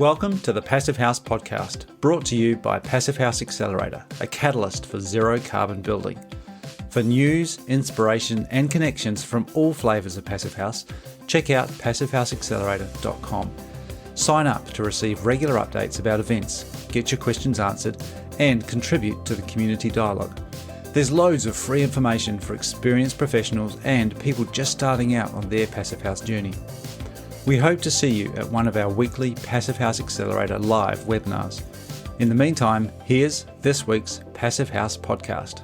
Welcome to the Passive House podcast, brought to you by Passive House Accelerator, a catalyst for zero carbon building. For news, inspiration, and connections from all flavours of Passive House, check out passivehouseaccelerator.com. Sign up to receive regular updates about events, get your questions answered, and contribute to the community dialogue. There's loads of free information for experienced professionals and people just starting out on their Passive House journey. We hope to see you at one of our weekly Passive House Accelerator live webinars. In the meantime, here's this week's Passive House podcast.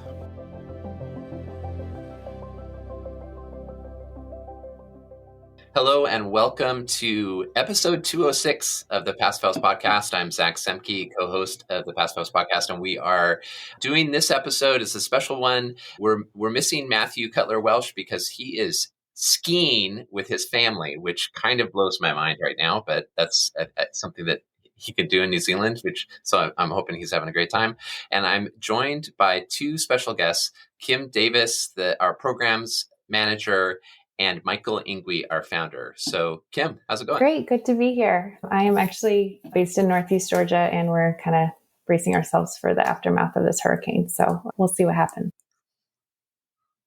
Hello and welcome to episode 206 of the Passive House podcast. I'm Zack Semke, co-host of the Passive House podcast, and we are doing this episode as a special one. We're missing Matthew Cutler-Welsh because he is skiing with his family, which kind of blows my mind right now, but that's something that he could do in New Zealand, so I'm hoping he's having a great time. And I'm joined by two special guests, Kim Davis, our programs manager, and Michael Ingui, our founder. So Kim, how's it going? Great, good to be here. I am actually based in Northeast Georgia, and we're kind of bracing ourselves for the aftermath of this hurricane. So we'll see what happens.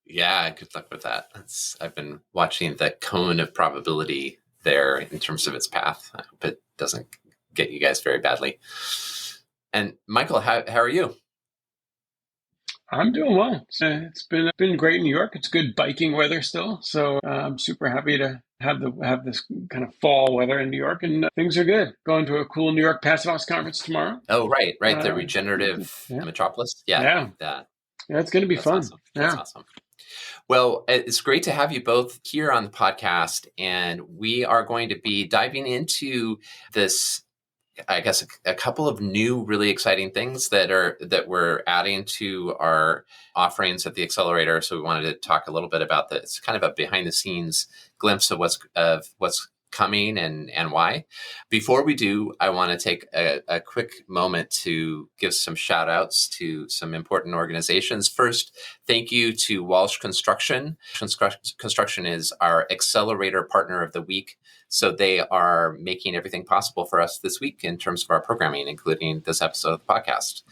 Yeah, good luck with that. I've been watching the cone of probability there in terms of its path. I hope it doesn't get you guys very badly. And Michael, how are you? I'm doing well. It's been great in New York. It's good biking weather still, so I'm super happy to have this kind of fall weather in New York, and things are good. Going to a cool New York Passive House conference tomorrow. Oh, right, the regenerative metropolis. Yeah, it's going to be fun. Awesome. That's awesome. Well, it's great to have you both here on the podcast, and we are going to be diving into this, I guess, a couple of new, really exciting things that we're adding to our offerings at the Accelerator. So we wanted to talk a little bit about this. It's kind of a behind the scenes glimpse of what's coming and why. Before we do, I want to take a quick moment to give some shout outs to some important organizations. First, thank you to Walsh Construction. Construction is our Accelerator Partner of the Week. So they are making everything possible for us this week in terms of our programming, including this episode of the podcast.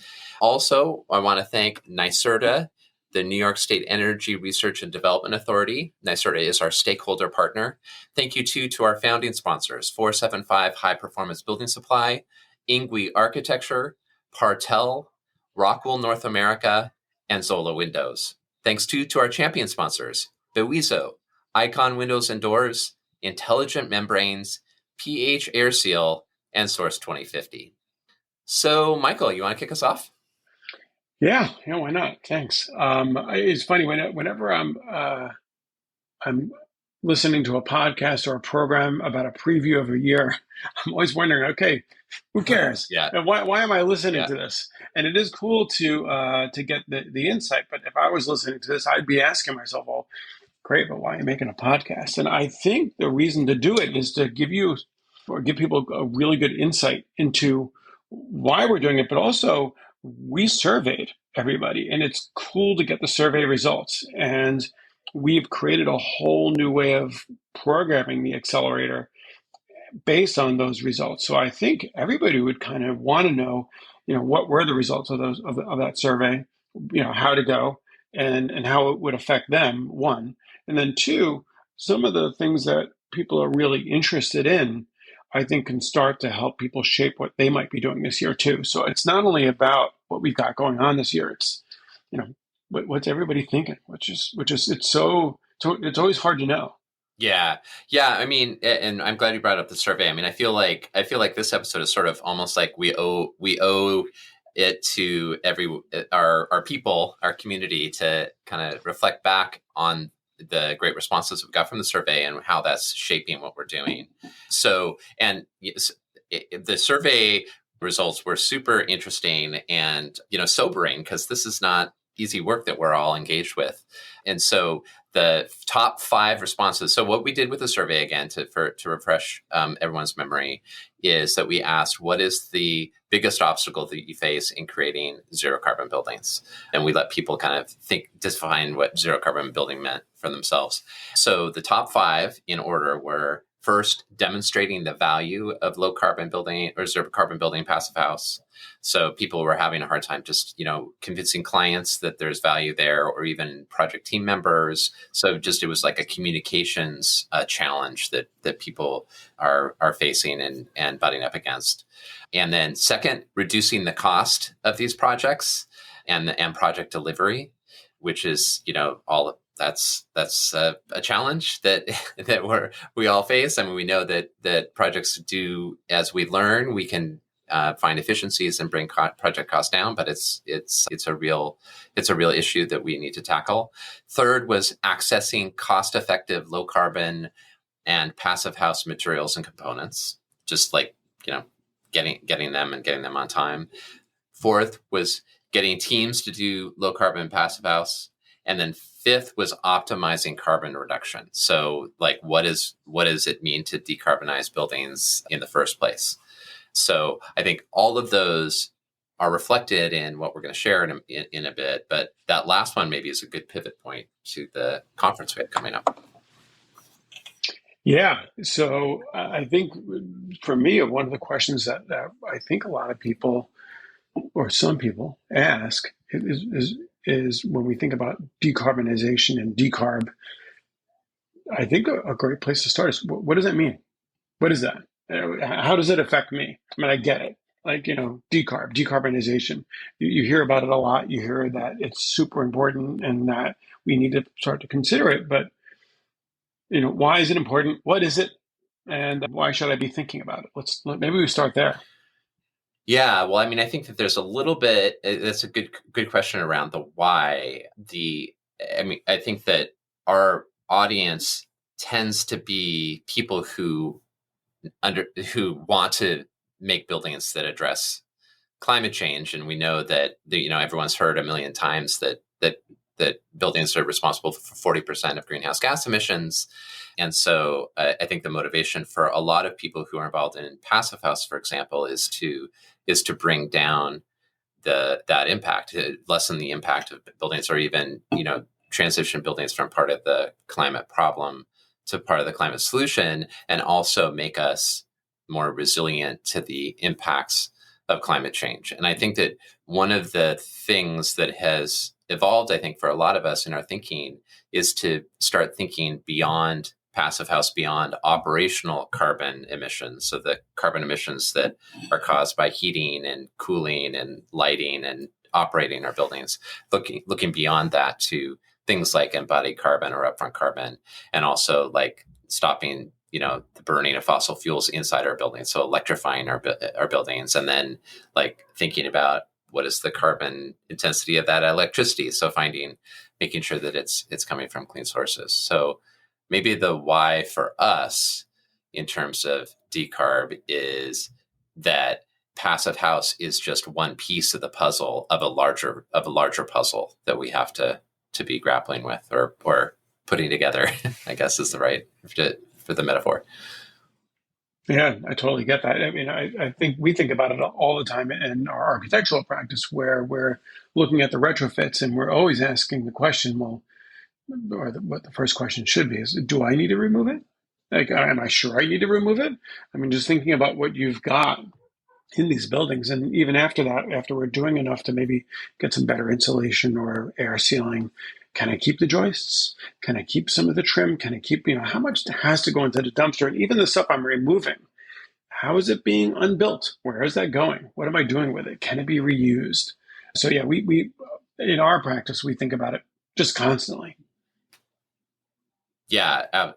Also, I want to thank NYSERDA, the New York State Energy Research and Development Authority. NYSERDA is our stakeholder partner. Thank you, too, to our founding sponsors, 475 High Performance Building Supply, Ingui Architecture, Partel, Rockwell North America, and Zola Windows. Thanks, too, to our champion sponsors, Bewizo, Icon Windows and Doors, Intelligent Membranes, PH Air Seal, and Source 2050. So, Michael, you want to kick us off? Yeah, why not? Thanks. It's funny whenever I'm listening to a podcast or a program about a preview of a year, I'm always wondering, okay, who cares? And why am I listening to this? And it is cool to get the insight. But if I was listening to this, I'd be asking myself, well, great, but why are you making a podcast? And I think the reason to do it is to give people a really good insight into why we're doing it, but also we surveyed everybody, and it's cool to get the survey results. And we've created a whole new way of programming the Accelerator based on those results. So I think everybody would kind of want to know, what were the results of that survey, how to go and how it would affect them, one. And then two, some of the things that people are really interested in, I think can start to help people shape what they might be doing this year too. So it's not only about what we've got going on this year, it's, what's everybody thinking, which is it's always hard to know. Yeah. I mean, and I'm glad you brought up the survey. I mean, I feel like this episode is sort of almost like we owe it to our people, our community, to kind of reflect back on the great responses we got from the survey and how that's shaping what we're doing. So, and the survey results were super interesting and, sobering, because this is not easy work that we're all engaged with. And so the top 5 responses. So what we did with the survey, again, to refresh everyone's memory, is that we asked, what is the biggest obstacle that you face in creating zero carbon buildings? And we let people kind of define what zero carbon building meant for themselves. So the top 5 in order were first demonstrating the value of low carbon building or zero carbon building passive house. So people were having a hard time just, convincing clients that there's value there, or even project team members. So it was like a communications challenge that people are facing and butting up against. And then second, reducing the cost of these projects and project delivery, which is, that's a challenge that we all face. I mean, we know that projects do, as we learn, we can find efficiencies and bring project costs down, but it's a real issue that we need to tackle. Third was accessing cost-effective, low carbon and passive house materials and components, just like, getting them on time. Fourth was getting teams to do low carbon passive house. And then fifth was optimizing carbon reduction. So like, what does it mean to decarbonize buildings in the first place? So I think all of those are reflected in what we're going to share in a bit. But that last one maybe is a good pivot point to the conference we have coming up. Yeah. So I think for me, one of the questions that I think a lot of people or some people ask is when we think about decarbonization and decarb, I think a great place to start is what does that mean? What is that? How does it affect me? I mean, I get it. Like, decarbonization. You hear about it a lot. You hear that it's super important and that we need to start to consider it. But, why is it important? What is it? And why should I be thinking about it? Maybe we start there. Yeah, well, I mean, I think that there's a little bit, that's a good question around the why. I think that our audience tends to be people who want to make buildings that address climate change. And we know that, everyone's heard a million times that buildings are responsible for 40% of greenhouse gas emissions. And so I think the motivation for a lot of people who are involved in passive house, for example, is to bring down that impact, lessen the impact of buildings, or even, transition buildings from part of the climate problem to part of the climate solution, and also make us more resilient to the impacts of climate change. And I think that one of the things that has evolved, I think, for a lot of us in our thinking is to start thinking beyond passive house, beyond operational carbon emissions. So the carbon emissions that are caused by heating and cooling and lighting and operating our buildings, looking beyond that to things like embodied carbon or upfront carbon, and also like stopping, the burning of fossil fuels inside our buildings. So electrifying our buildings, and then like thinking about what is the carbon intensity of that electricity. So making sure that it's coming from clean sources. So maybe the why for us in terms of decarb is that passive house is just one piece of the puzzle of a larger puzzle that we have to be grappling with or putting together, I guess is the right for the metaphor. Yeah, I totally get that. I mean, I think we think about it all the time in our architectural practice, where we're looking at the retrofits and we're always asking the question, what the first question should be is, do I need to remove it? Like, am I sure I need to remove it? I mean, just thinking about what you've got in these buildings, and even after that, after we're doing enough to maybe get some better insulation or air sealing, can I keep the joists? Can I keep some of the trim? Can I keep, how much has to go into the dumpster? And even the stuff I'm removing, how is it being unbuilt? Where is that going? What am I doing with it? Can it be reused? So yeah, we in our practice, we think about it just constantly. Yeah,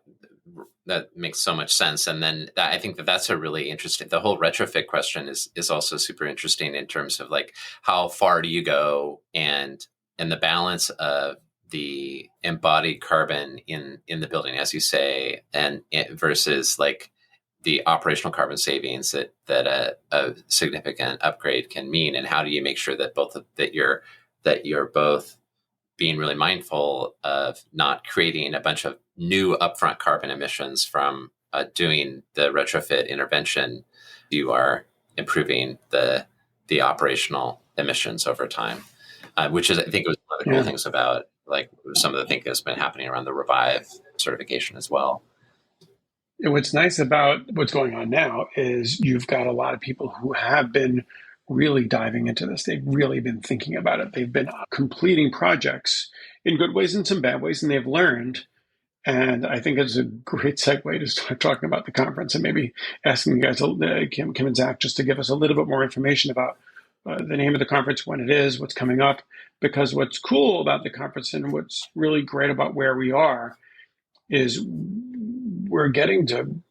that makes so much sense. And then I think that's a really interesting, the whole retrofit question is also super interesting in terms of like, how far do you go, and the balance of the embodied carbon in the building, as you say, and versus like the operational carbon savings that a significant upgrade can mean. And how do you make sure that you're both being really mindful of not creating a bunch of new upfront carbon emissions from doing the retrofit intervention? You are improving the operational emissions over time, which is, I think, was one of the cool things about like some of the thinking that's been happening around the Revive certification as well. what's nice about what's going on now is you've got a lot of people who have been really diving into this. They've really been thinking about it. They've been completing projects in good ways and some bad ways, and they've learned. And I think it's a great segue to start talking about the conference and maybe asking you guys, Kim and Zach, just to give us a little bit more information about the name of the conference, when it is, what's coming up. Because what's cool about the conference and what's really great about where we are is we're getting to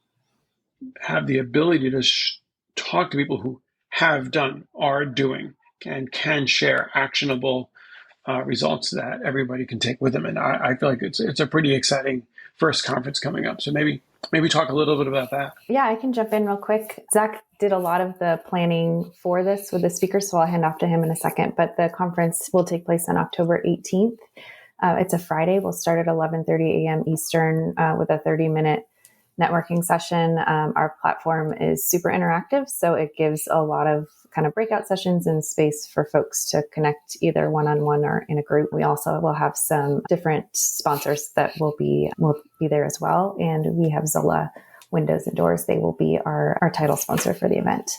have the ability to talk to people who have done, are doing, and can share actionable results that everybody can take with them. And I feel like it's a pretty exciting first conference coming up. So maybe talk a little bit about that. Yeah, I can jump in real quick. Zach did a lot of the planning for this with the speakers, so I'll hand off to him in a second. But the conference will take place on October 18th. It's a Friday. We'll start at 11:30 a.m. Eastern with a 30-minute networking session. Our platform is super interactive, so it gives a lot of kind of breakout sessions and space for folks to connect either one-on-one or in a group. We also will have some different sponsors that will be there as well. And we have Zola Windows and Doors. They will be our title sponsor for the event.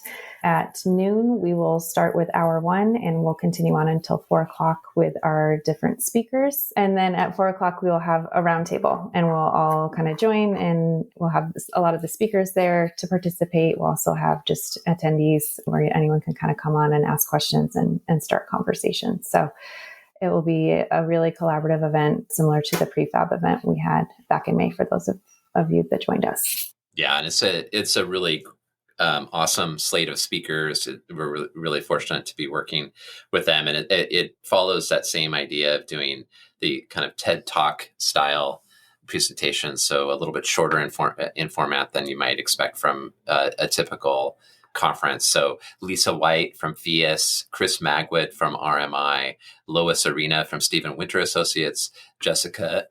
At noon, we will start with hour one and we'll continue on until 4:00 with our different speakers. And then at 4:00, we will have a roundtable and we'll all kind of join and we'll have a lot of the speakers there to participate. We'll also have just attendees where anyone can kind of come on and ask questions and start conversations. So it will be a really collaborative event, similar to the prefab event we had back in May for those of you that joined us. Yeah, and it's a really awesome slate of speakers. We're really fortunate to be working with them, and it follows that same idea of doing the kind of TED Talk style presentation, so a little bit shorter in format than you might expect from a typical conference. So Lisa White from FIAS, Chris Magwood from RMI, Lois Arena from Stephen Winter Associates, Jessica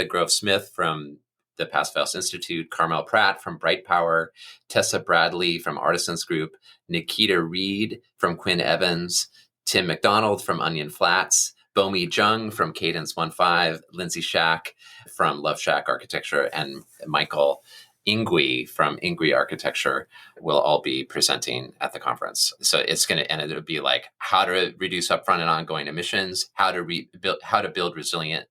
Grove Smith from the Passive House Institute, Carmel Pratt from Bright Power, Tessa Bradley from Artisans Group, Nikita Reed from Quinn Evans, Tim McDonald from Onion Flats, Bomi Jung from Cadence 1.5, Lindsay Shack from Love Shack Architecture, and Michael Ingui from Ingui Architecture will all be presenting at the conference. So it'll be like how to reduce upfront and ongoing emissions, how to build resilient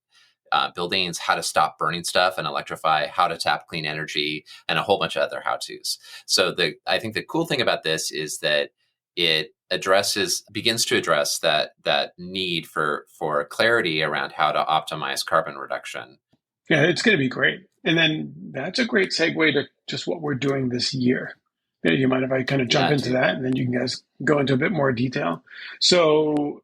buildings, how to stop burning stuff and electrify, how to tap clean energy, and a whole bunch of other how-tos. So I think the cool thing about this is that it begins to address that need for clarity around how to optimize carbon reduction. Yeah, it's going to be great. And then that's a great segue to just what we're doing this year. Yeah, you mind if I kind of jump into that, and then you guys go into a bit more detail. So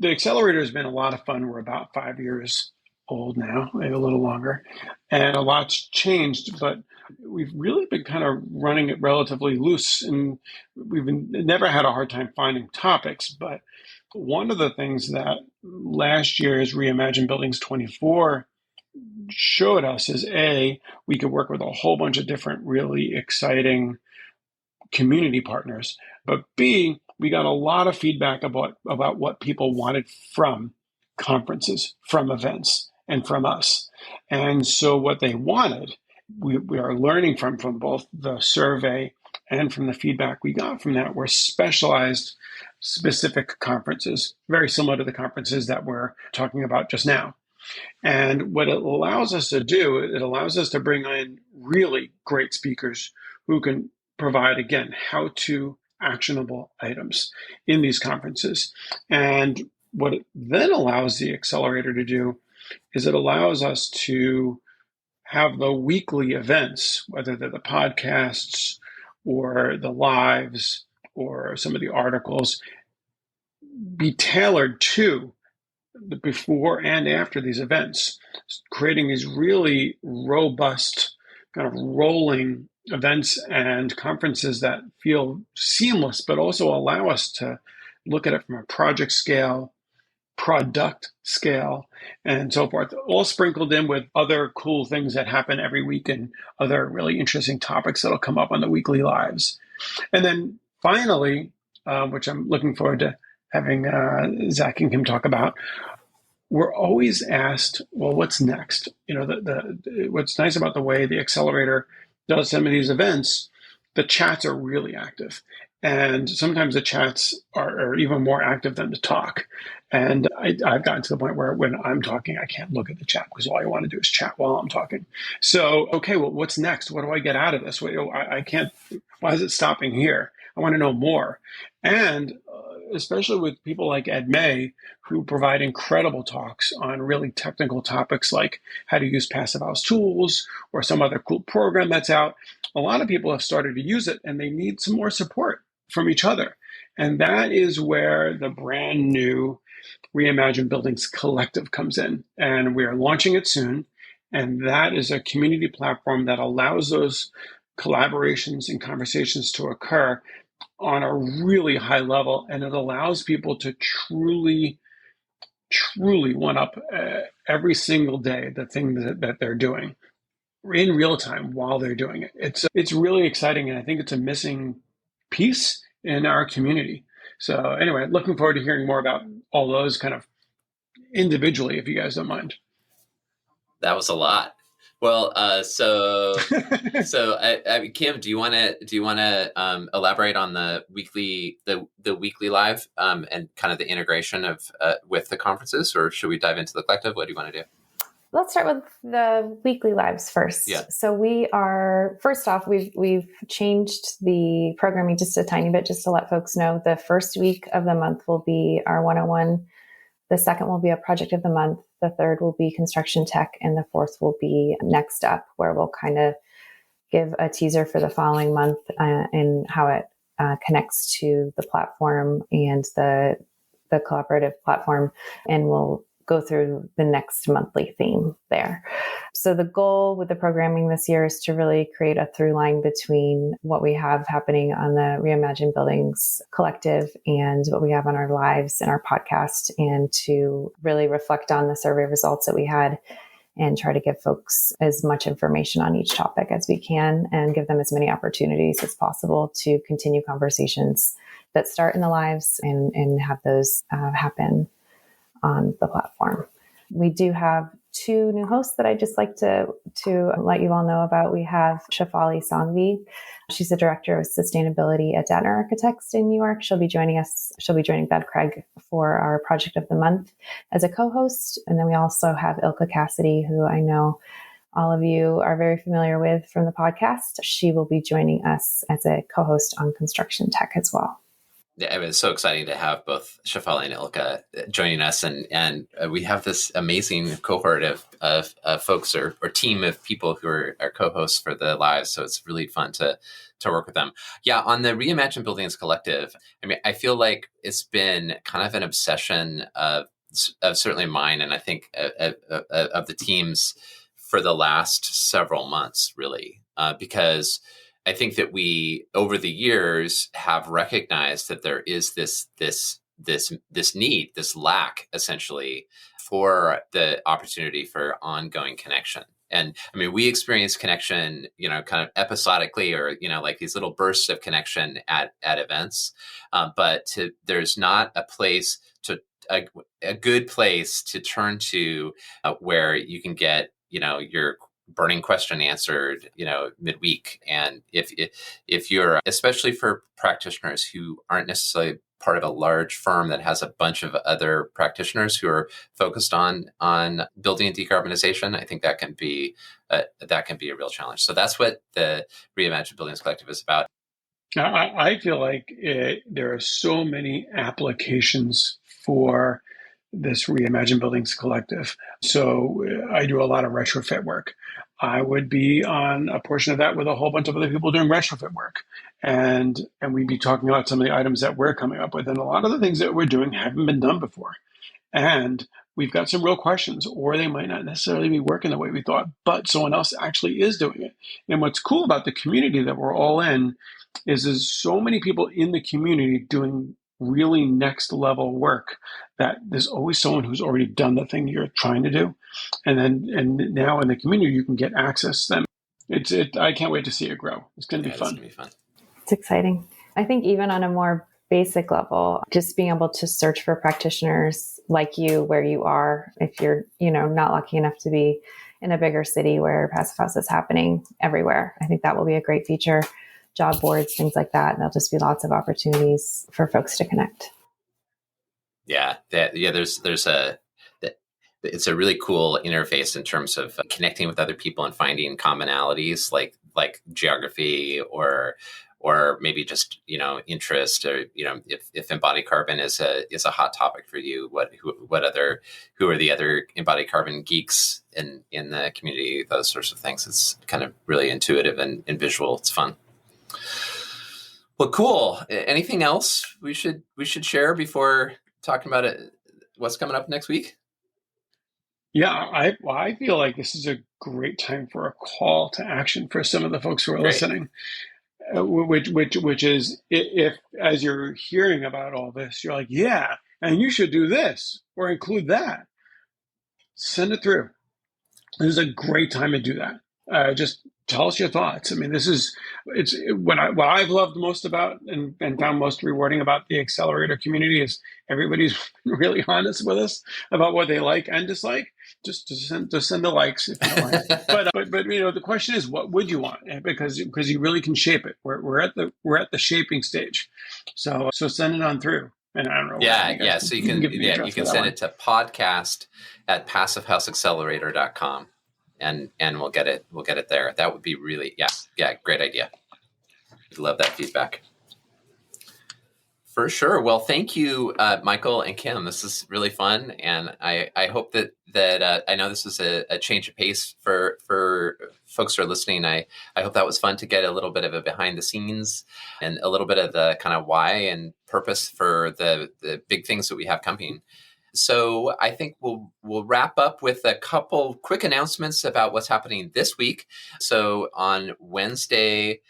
the accelerator has been a lot of fun. We're about 5 years old now, maybe a little longer, and a lot's changed, but we've really been kind of running it relatively loose, and we've never had a hard time finding topics. But one of the things that last year's Reimagined Buildings 24 showed us is we could work with a whole bunch of different really exciting community partners, but B, we got a lot of feedback about what people wanted from conferences, from events, and from us. And so what they wanted, we are learning from both the survey and from the feedback we got from that, were specialized, specific conferences, very similar to the conferences that we're talking about just now. And what it allows us to do, it allows us to bring in really great speakers who can provide, again, how-to actionable items in these conferences. And what it then allows the accelerator to do is it allows us to have the weekly events, whether they're the podcasts or the lives or some of the articles, be tailored to the before and after these events, creating these really robust kind of rolling events and conferences that feel seamless, but also allow us to look at it from a project scale, product scale, and so forth, all sprinkled in with other cool things that happen every week and other really interesting topics that'll come up on the weekly lives. And then finally, which I'm looking forward to having Zach and Kim talk about, we're always asked, well, what's next? What's nice about the way the accelerator does some of these events, the chats are really active. And sometimes the chats are even more active than the talk. And I've gotten to the point where when I'm talking, I can't look at the chat because all I want to do is chat while I'm talking. So, okay, well, what's next? What do I get out of this? I can't, why is it stopping here? I want to know more. And especially with people like Ed May, who provide incredible talks on really technical topics like how to use Passive House tools or some other cool program that's out. A lot of people have started to use it and they need some more support from each other. And that is where the brand new Reimagined Buildings Collective comes in. And we are launching it soon. And that is a community platform that allows those collaborations and conversations to occur on a really high level. And it allows people to truly one up every single day the thing that they're doing in real time while they're doing it. It's really exciting, and I think it's a missing piece in our community. So anyway, looking forward to hearing more about all those kind of individually, if you guys don't mind. That was a lot. Well, so Kim, do you want to elaborate on the weekly live and kind of the integration of with the conferences, or should we dive into the collective? What do you want to do? Let's start with the weekly lives first. Yeah. So we are, first off, we've changed the programming just a tiny bit, just to let folks know. The first week of the month will be our 101. The second will be a project of the month. The third will be construction tech. And the fourth will be next up, where we'll kind of give a teaser for the following month and how it connects to the platform and the collaborative platform. And we'll go through the next monthly theme there. So the goal with the programming this year is to really create a through line between what we have happening on the Reimagined Buildings Collective and what we have on our lives and our podcast, and to really reflect on the survey results that we had and try to give folks as much information on each topic as we can and give them as many opportunities as possible to continue conversations that start in the lives and have those happen on the platform. We do have two new hosts that I'd just like to let you all know about. We have Shafali Sangvi. She's the Director of Sustainability at Datner Architects in New York. She'll be joining us. She'll be joining Beth Craig for our Project of the Month as a co-host. And then we also have Ilka Cassidy, who I know all of you are very familiar with from the podcast. She will be joining us as a co-host on Construction Tech as well. Yeah, it was so exciting to have both Shafali and Ilka joining us, and we have this amazing cohort of folks or team of people who are co-hosts for the lives. So it's really fun to work with them. Yeah, on the Reimagined Buildings Collective, I mean, I feel like it's been kind of an obsession of certainly mine, and I think of the teams for the last several months, really, because I think that we, over the years, have recognized that there is this need, this lack, essentially, for the opportunity for ongoing connection. And I mean, we experience connection, kind of episodically, or like these little bursts of connection at events. But there's not a place a good place to turn to where you can get your burning question answered, midweek. And if you're, especially for practitioners who aren't necessarily part of a large firm that has a bunch of other practitioners who are focused on building and decarbonization, I think that can be a real challenge. So that's what the Reimagined Buildings Collective is about. I feel like there are so many applications for this Reimagined Buildings Collective. So I do a lot of retrofit work. I would be on a portion of that with a whole bunch of other people doing retrofit work. And we'd be talking about some of the items that we're coming up with. And a lot of the things that we're doing haven't been done before. And we've got some real questions, or they might not necessarily be working the way we thought, but someone else actually is doing it. And what's cool about the community that we're all in is there's so many people in the community doing really next level work that there's always someone who's already done the thing you're trying to do. And now in the community, you can get access to them. I can't wait to see it grow. It's going to be fun. It's going to be fun. It's exciting. I think even on a more basic level, just being able to search for practitioners like you where you are, if you're, not lucky enough to be in a bigger city where Passive House is happening everywhere. I think that will be a great feature. Job boards, things like that. And there'll just be lots of opportunities for folks to connect. Yeah. It's a really cool interface in terms of connecting with other people and finding commonalities like geography or maybe just, interest, or, if embodied carbon is a hot topic for you, who are the other embodied carbon geeks in the community, those sorts of things. It's kind of really intuitive and visual. It's fun. Well, cool. Anything else we should share before talking about it? What's coming up next week? Yeah, I feel like this is a great time for a call to action for some of the folks who are listening. Which is, if as you're hearing about all this, you're like, yeah, and you should do this or include that, send it through. This is a great time to do that. Just tell us your thoughts. I mean, it's what I've loved most about and found most rewarding about the Accelerator community is everybody's really honest with us about what they like and dislike. Just send the likes if you don't like. But the question is, what would you want? Because you really can shape it. We're at the shaping stage. So send it on through. And I don't know. Yeah. So you can send it to podcast@passivehouseaccelerator.com. And we'll get it there. That would be really, great idea. We'd love that feedback. For sure. Well, thank you, Michael and Kim. This is really fun. And I hope that I know this is a change of pace for folks who are listening. I hope that was fun to get a little bit of a behind the scenes and a little bit of the kind of why and purpose for the big things that we have coming. So I think we'll wrap up with a couple quick announcements about what's happening this week. So on Wednesday,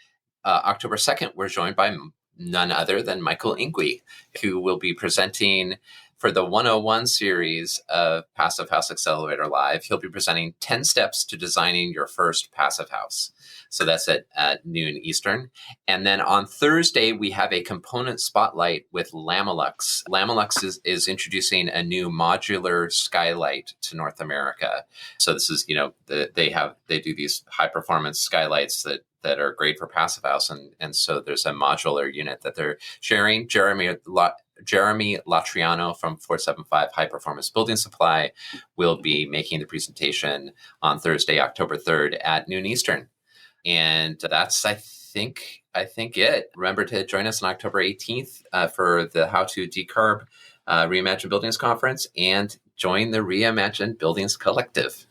October 2nd, we're joined by none other than Michael Ingui, who will be presenting for the 101 series of Passive House Accelerator Live. He'll be presenting 10 steps to designing your first passive house. So that's at noon Eastern. And then on Thursday, we have a component spotlight with Lamilux. Lamilux is introducing a new modular skylight to North America. So this is, they do these high performance skylights that are great for passive house. And so there's a modular unit that they're sharing. Jeremy Latriano from 475 High Performance Building Supply will be making the presentation on Thursday, October 3rd at noon Eastern. And that's, I think it. Remember to join us on October 18th for the How to Decarb Reimagined Buildings Conference, and join the Reimagined Buildings Collective.